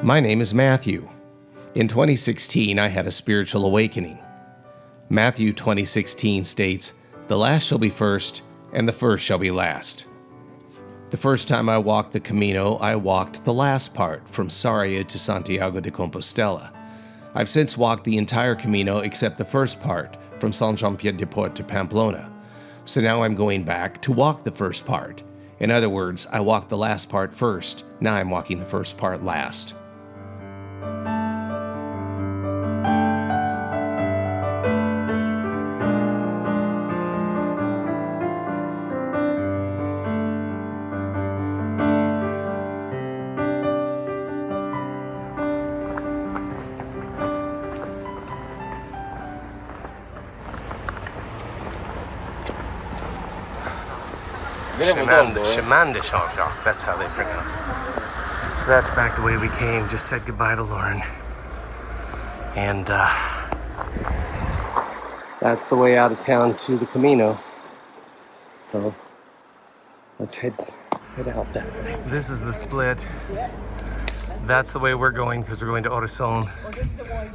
My name is Matthew. In 2016, I had a spiritual awakening. Matthew 20:16 states, "The last shall be first, and the first shall be last." The first time I walked the Camino, I walked the last part, from Sarria to Santiago de Compostela. I've since walked the entire Camino except the first part, from Saint-Jean-Pied-de-Port to Pamplona. So now I'm going back to walk the first part. In other words, I walked the last part first, now I'm walking the first part last. Chemin de Saint-Jacques, that's how they pronounce it. So that's back the way we came. Just said goodbye to Lauren. And that's the way out of town to the Camino. So let's head out that way. This is the split. That's the way we're going because we're going to Orisson.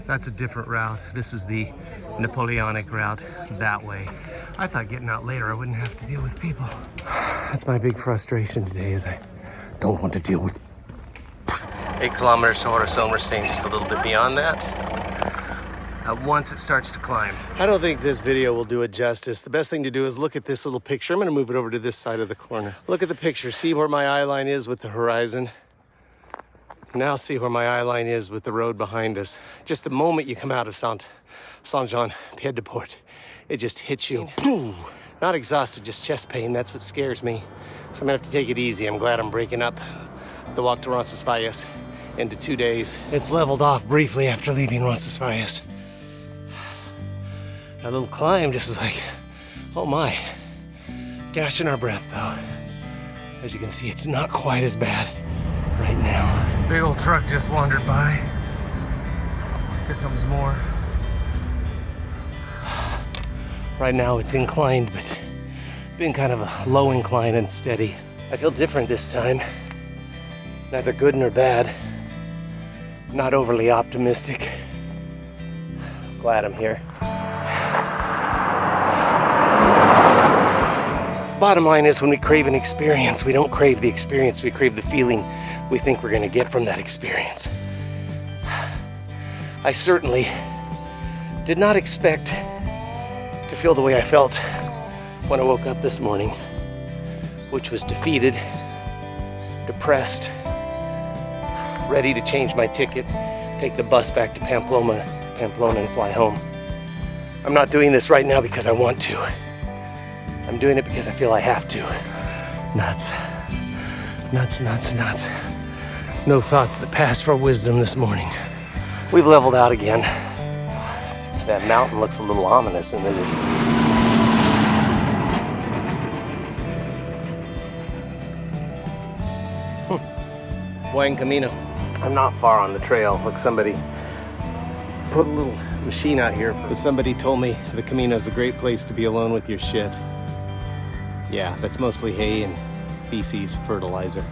That's a different route. This is the Napoleonic route that way. I thought getting out later I wouldn't have to deal with people. That's my big frustration today, is I don't want to deal with 8 kilometers to Orisson. We're staying just a little bit beyond that. Once it starts to climb. I don't think this video will do it justice. The best thing to do is look at this little picture. I'm gonna move it over to this side of the corner. Look at the picture, see where my eye line is with the horizon. Now see where my eye line is with the road behind us. Just the moment you come out of Saint-Jean-Pied-de-Port, it just hits you. Boom. Not exhausted, just chest pain. That's what scares me. So I'm gonna have to take it easy. I'm glad I'm breaking up the walk to Roncesvalles into 2 days. It's leveled off briefly after leaving Roncesvalles. That little climb just was like, oh my. Catching our breath though. As you can see, it's not quite as bad right now. Big old truck just wandered by. Here comes more. Right now it's inclined, but been kind of a low incline and steady. I feel different this time. Neither good nor bad. Not overly optimistic. Glad I'm here. Bottom line is, when we crave an experience, we don't crave the experience, we crave the feeling we think we're gonna get from that experience. I certainly did not expect to feel the way I felt when I woke up this morning, which was defeated, depressed, ready to change my ticket, take the bus back to Pamplona and fly home. I'm not doing this right now because I want to. I'm doing it because I feel I have to. Nuts. Nuts, nuts, nuts. No thoughts that pass for wisdom this morning. We've leveled out again. That mountain looks a little ominous in the distance. Buen Camino. I'm not far on the trail. Look, somebody put a little machine out here. Somebody told me the Camino's a great place to be alone with your shit. Yeah, that's mostly hay and feces, fertilizer.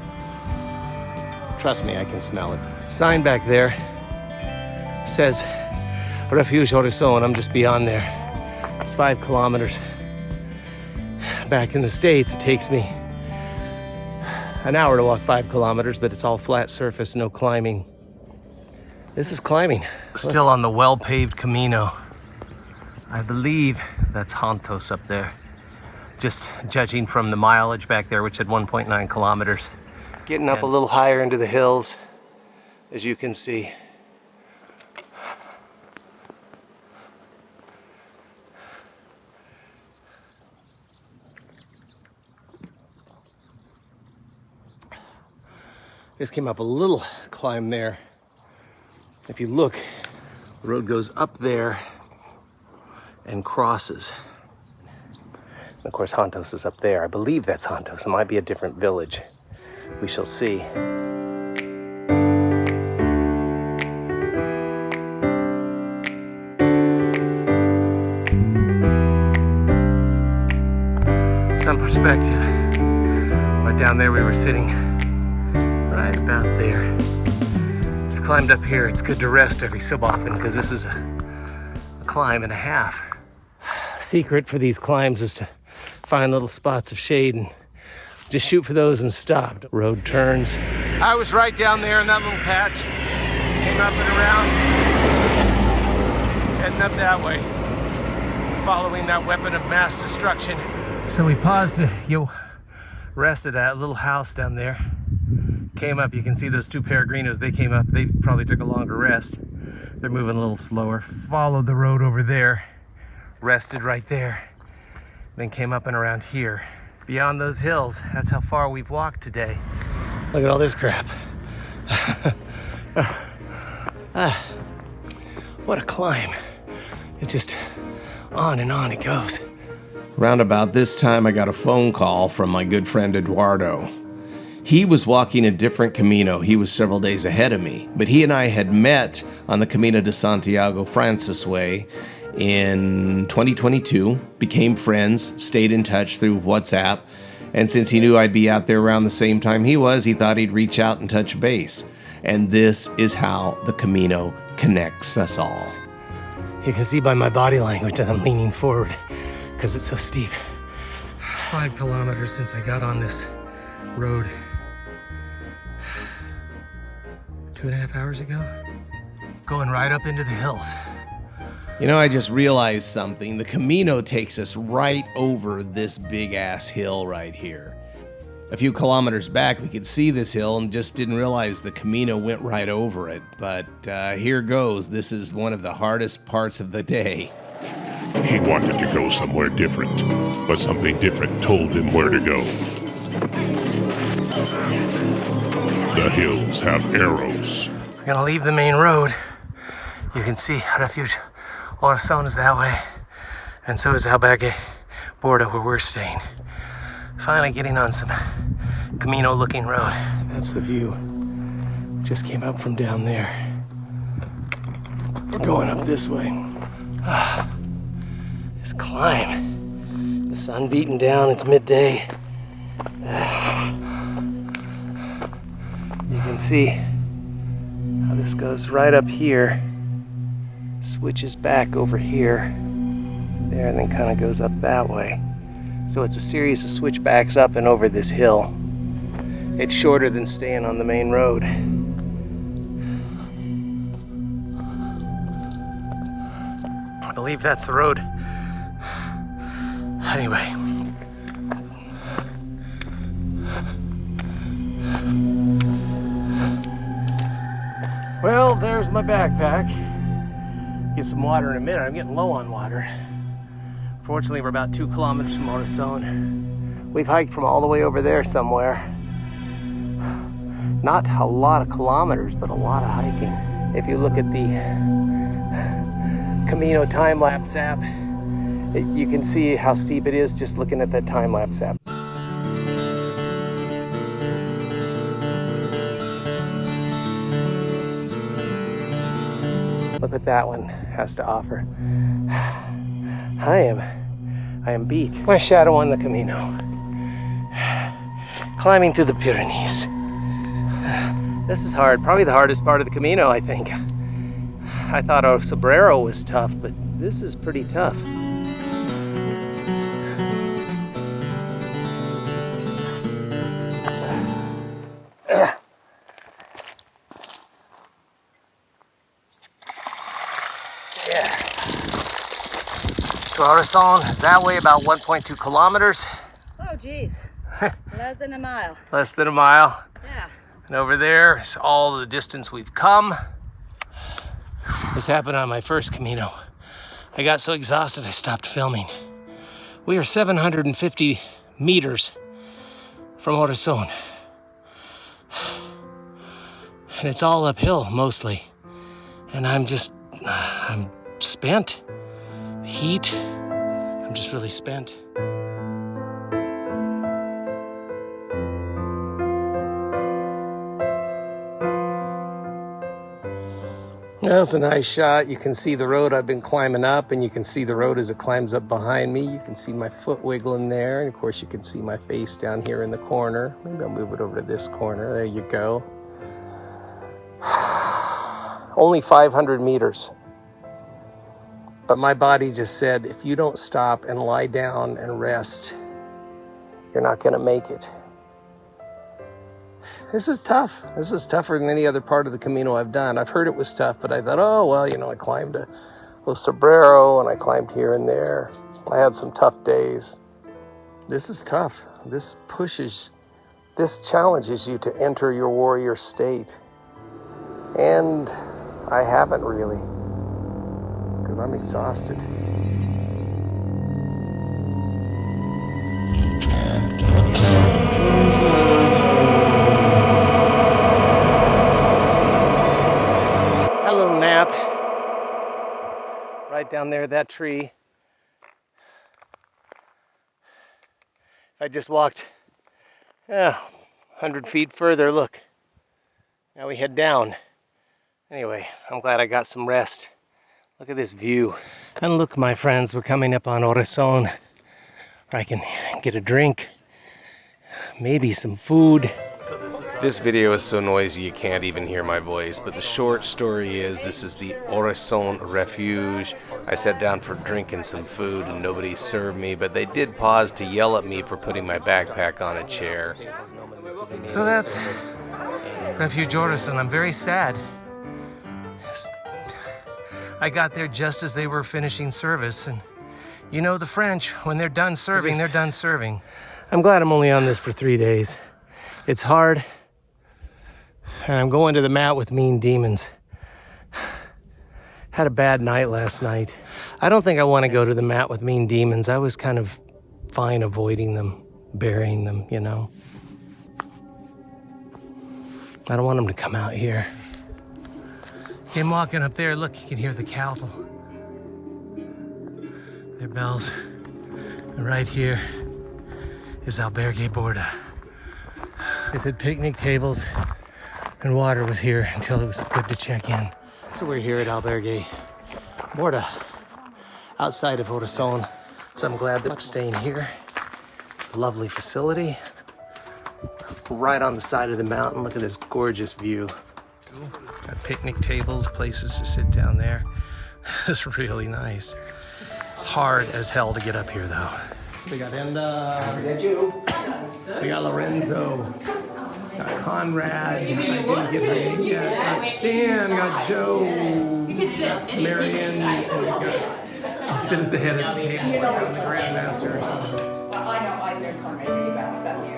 Trust me, I can smell it. Sign back there says Refuge Orisson. I'm just beyond there. It's 5 kilometers. Back in the States, it takes me an hour to walk 5 kilometers, but it's all flat surface, no climbing. This is climbing. Still on the well-paved Camino. I believe that's Hontos up there. Just judging from the mileage back there, which had 1.9 kilometers. Getting up a little higher into the hills, as you can see. Just came up a little climb there. If you look, the road goes up there and crosses. And of course, Hontos is up there. I believe that's Hontos. It might be a different village. We shall see. Some perspective. Right down there we were sitting, right about there. you've climbed up here, it's good to rest every so often because this is a climb and a half. Secret for these climbs is to find little spots of shade and just shoot for those and stop. Road turns. I was right down there in that little patch. Came up and around, heading up that way, following that weapon of mass destruction. So we paused to rest at that little house down there. Came up, you can see those two Peregrinos, they came up, they probably took a longer rest. They're moving a little slower. Followed the road over there, rested right there, then came up and around here. Beyond those hills, that's how far we've walked today. Look at all this crap. What a climb. It just on and on it goes. Round about this time, I got a phone call from my good friend Eduardo. He was walking a different Camino. He was several days ahead of me, but he and I had met on the Camino de Santiago Francis Way in 2022, became friends, stayed in touch through WhatsApp, and since he knew I'd be out there around the same time he was, he thought he'd reach out and touch base. And this is how the Camino connects us all. You can see by my body language that I'm leaning forward because it's so steep. 5 kilometers since I got on this road 2.5 hours ago. Going right up into the hills. You know, I just realized something. The Camino takes us right over this big ass hill right here. A few kilometers back, we could see this hill and just didn't realize the Camino went right over it. But here goes. This is one of the hardest parts of the day. He wanted to go somewhere different, but something different told him where to go. The hills have arrows. We're gonna leave the main road. You can see Refuge Orisson is that way, and so is Albergue Borda, where we're staying. Finally getting on some Camino-looking road. That's the view. Just came up from down there. We're going up this way. This climb. The sun beating down, it's midday. You can see how this goes right up here, switches back over here, there, and then kind of goes up that way. So it's a series of switchbacks up and over this hill. It's shorter than staying on the main road. I believe that's the road. Anyway. Well, there's my backpack. Get some water in a minute. I'm getting low on water. Fortunately, we're about 2 kilometers from Orisson. We've hiked from all the way over there somewhere. Not a lot of kilometers, but a lot of hiking. If you look at the Camino time-lapse app, you can see how steep it is just looking at that time-lapse app. Look what that one has to offer. I am beat. My shadow on the Camino. Climbing through the Pyrenees. This is hard, probably the hardest part of the Camino, I think. I thought our sombrero was tough, but this is pretty tough. So Orisson is that way, about 1.2 kilometers. Oh, geez. Less than a mile. Less than a mile. Yeah. And over there is all the distance we've come. This happened on my first Camino. I got so exhausted I stopped filming. We are 750 meters from Orisson. And it's all uphill mostly. And I'm spent. Heat. I'm just really spent. That's a nice shot. You can see the road I've been climbing up, and you can see the road as it climbs up behind me. You can see my foot wiggling there, and of course you can see my face down here in the corner. Maybe I'll move it over to this corner. There you go. only 500 meters. But my body just said, if you don't stop and lie down and rest, you're not going to make it. This is tough. This is tougher than any other part of the Camino I've done. I've heard it was tough, but I thought, oh, well, you know, I climbed a little sombrero and I climbed here and there. I had some tough days. This is tough. This challenges you to enter your warrior state. And I haven't really, because I'm exhausted. Hello, nap. Right down there, that tree. If I just walked 100 feet further, look. Now we head down. Anyway, I'm glad I got some rest. Look at this view. And look, my friends, we're coming up on Orisson, where I can get a drink, maybe some food. This video is so noisy you can't even hear my voice, but the short story is this is the Orisson Refuge. I sat down for a drink and some food and nobody served me, but they did pause to yell at me for putting my backpack on a chair. So that's Refuge Orisson. I'm very sad. I got there just as they were finishing service, and you know the French, when they're done serving, they're done serving. I'm glad I'm only on this for 3 days. It's hard, and I'm going to the mat with mean demons. Had a bad night last night. I don't think I want to go to the mat with mean demons. I was kind of fine avoiding them, burying them, you know. I don't want them to come out here. Okay, I'm walking up there. Look, you can hear the cattle. Their bells. And right here is Albergue Borda. They said picnic tables and water was here until it was good to check in. So we're here at Albergue Borda, outside of Orisson. So I'm glad that I'm staying here. Lovely facility. Right on the side of the mountain. Look at this gorgeous view. Got picnic tables, places to sit down there. It's really nice. Hard as hell to get up here though. So we got Enda, we got Lorenzo, got Conrad, I didn't get her name yet, got Stan, got Joe, got Marion, and we got sit at the head of the table like I'm the Grandmaster or something. I know I said Conrad really well, but